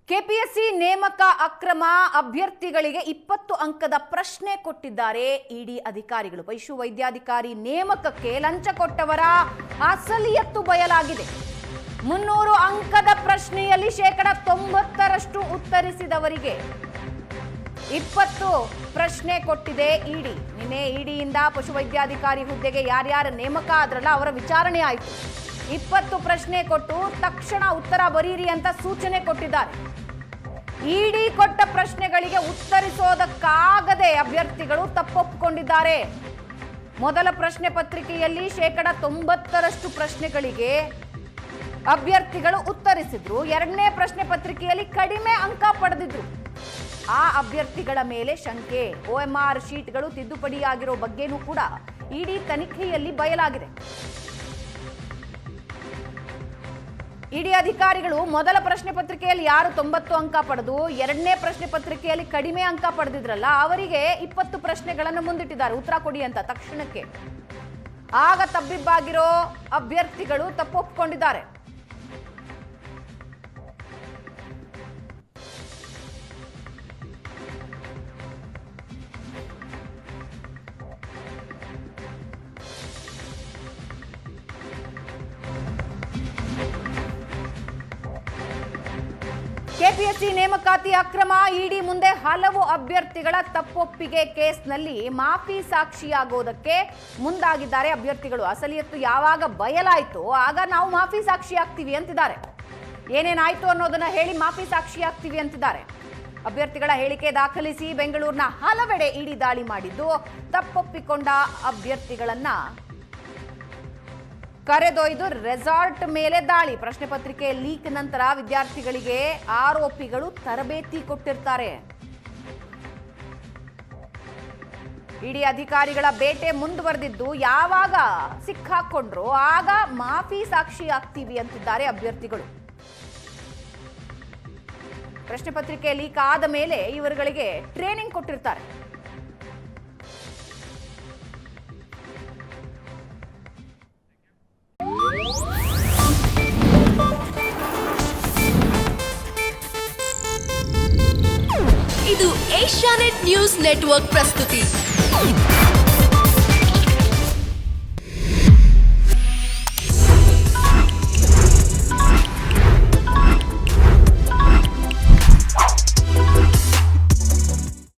KPSC ನೇಮಕ ಅಕ್ರಮ ಅಭ್ಯರ್ಥಿಗಳಿಗೆ 20 ಅಂಕದ ಪ್ರಶ್ನೆ ಕೊಟ್ಟಿದ್ದಾರೆ ಇಡಿ ಅಧಿಕಾರಿಗಳು. ಪಶುವೈದ್ಯಾಧಿಕಾರಿ ನೇಮಕಕ್ಕೆ ಲಂಚ ಕೊಟ್ಟವರ ಅಸಲಿಯತ್ತು ಬಯಲಾಗಿದೆ. 300 ಅಂಕದ ಪ್ರಶ್ನೆಯಲ್ಲಿ 90% ಉತ್ತರಿಸಿದವರಿಗೆ 20 ಪ್ರಶ್ನೆ ಕೊಟ್ಟಿದೆ ಇಡಿ. ನಿನ್ನೆ ಇಡಿಯಿಂದ ಪಶುವೈದ್ಯಾಧಿಕಾರಿ ಹುದ್ದೆಗೆ ಯಾರ್ಯಾರು ನೇಮಕ ಆದ್ರಲ್ಲ ಅವರ ವಿಚಾರಣೆ ಆಯಿತು. 20 ಪ್ರಶ್ನೆ ಕೊಟ್ಟು ತಕ್ಷಣ ಉತ್ತರ ಬರೀರಿ ಅಂತ ಸೂಚನೆ ಕೊಟ್ಟಿದ್ದಾರೆ. ಇಡಿ ಕೊಟ್ಟ ಪ್ರಶ್ನೆಗಳಿಗೆ ಉತ್ತರಿಸೋದಕ್ಕಾಗದೆ ಅಭ್ಯರ್ಥಿಗಳು ತಪ್ಪೊಪ್ಪಿಕೊಂಡಿದ್ದಾರೆ. ಮೊದಲ ಪ್ರಶ್ನೆ ಪತ್ರಿಕೆಯಲ್ಲಿ 90% ಪ್ರಶ್ನೆಗಳಿಗೆ ಅಭ್ಯರ್ಥಿಗಳು ಉತ್ತರಿಸಿದ್ರು. ಎರಡನೇ ಪ್ರಶ್ನೆ ಪತ್ರಿಕೆಯಲ್ಲಿ ಕಡಿಮೆ ಅಂಕ ಪಡೆದಿದ್ರು. ಆ ಅಭ್ಯರ್ಥಿಗಳ ಮೇಲೆ ಶಂಕೆ. OMR ಶೀಟ್ಗಳು ತಿದ್ದುಪಡಿಯಾಗಿರೋ ಬಗ್ಗೆನೂ ಕೂಡ ಇಡಿ ತನಿಖೆಯಲ್ಲಿ ಬಯಲಾಗಿದೆ. ಇಡಿ ಅಧಿಕಾರಿಗಳು ಮೊದಲ ಪ್ರಶ್ನೆ ಪತ್ರಿಕೆಯಲ್ಲಿ ಯಾರು 90 ಅಂಕ ಪಡೆದು ಎರಡನೇ ಪ್ರಶ್ನೆ ಪತ್ರಿಕೆಯಲ್ಲಿ ಕಡಿಮೆ ಅಂಕ ಪಡೆದಿದ್ರಲ್ಲ ಅವರಿಗೆ 20 ಪ್ರಶ್ನೆಗಳನ್ನು ಮುಂದಿಟ್ಟಿದ್ದಾರೆ, ಉತ್ತರ ಕೊಡಿ ಅಂತ ತಕ್ಷಣಕ್ಕೆ. ಆಗ ತಬ್ಬಿಬ್ಬಾಗಿರೋ ಅಭ್ಯರ್ಥಿಗಳು ತಪ್ಪೊಪ್ಪಿಕೊಂಡಿದ್ದಾರೆ. ಕೆಪಿಎಸ್ಸಿ ನೇಮಕಾತಿ ಅಕ್ರಮ ಇಡಿ ಮುಂದೆ ಹಲವು ಅಭ್ಯರ್ಥಿಗಳ ತಪ್ಪೊಪ್ಪಿಗೆ ಕೇಸ್ನಲ್ಲಿ ಮಾಫಿ ಸಾಕ್ಷಿಯಾಗೋದಕ್ಕೆ ಮುಂದಾಗಿದ್ದಾರೆ ಅಭ್ಯರ್ಥಿಗಳು. ಅಸಲಿಯತ್ತು ಯಾವಾಗ ಬಯಲಾಯಿತು ಆಗ ನಾವು ಮಾಫಿ ಸಾಕ್ಷಿಯಾಗ್ತೀವಿ ಅಂತಿದ್ದಾರೆ. ಏನೇನಾಯ್ತು ಅನ್ನೋದನ್ನ ಹೇಳಿ ಮಾಫಿ ಸಾಕ್ಷಿಯಾಗ್ತೀವಿ ಅಂತಿದ್ದಾರೆ. ಅಭ್ಯರ್ಥಿಗಳ ಹೇಳಿಕೆ ದಾಖಲಿಸಿ ಬೆಂಗಳೂರಿನ ಹಲವೆಡೆ ಇಡಿ ದಾಳಿ ಮಾಡಿದ್ದು ತಪ್ಪೊಪ್ಪಿಕೊಂಡ ಅಭ್ಯರ್ಥಿಗಳನ್ನ ಕರೆದೊಯ್ದು ರೆಸಾರ್ಟ್ ಮೇಲೆ ದಾಳಿ. ಪ್ರಶ್ನೆ ಪತ್ರಿಕೆ ಲೀಕ್ ನಂತರ ವಿದ್ಯಾರ್ಥಿಗಳಿಗೆ ಆರೋಪಿಗಳು ತರಬೇತಿ ಕೊಟ್ಟಿರ್ತಾರೆ. ಇಡಿ ಅಧಿಕಾರಿಗಳ ಬೇಟೆ ಮುಂದುವರೆದಿದ್ದು ಯಾವಾಗ ಸಿಕ್ಕಾಕೊಂಡ್ರು ಆಗ ಮಾಫಿ ಸಾಕ್ಷಿ ಆಗ್ತೀವಿ ಅಂತಿದ್ದಾರೆ ಅಭ್ಯರ್ಥಿಗಳು. ಪ್ರಶ್ನೆ ಪತ್ರಿಕೆ ಲೀಕ್ ಆದ ಮೇಲೆ ಇವರುಗಳಿಗೆ ಟ್ರೈನಿಂಗ್ ಕೊಟ್ಟಿರ್ತಾರೆ. ಇದು ಏಷ್ಯಾನೆಟ್ ನ್ಯೂಸ್ ನೆಟ್ವರ್ಕ್ ಪ್ರಸ್ತುತಿ.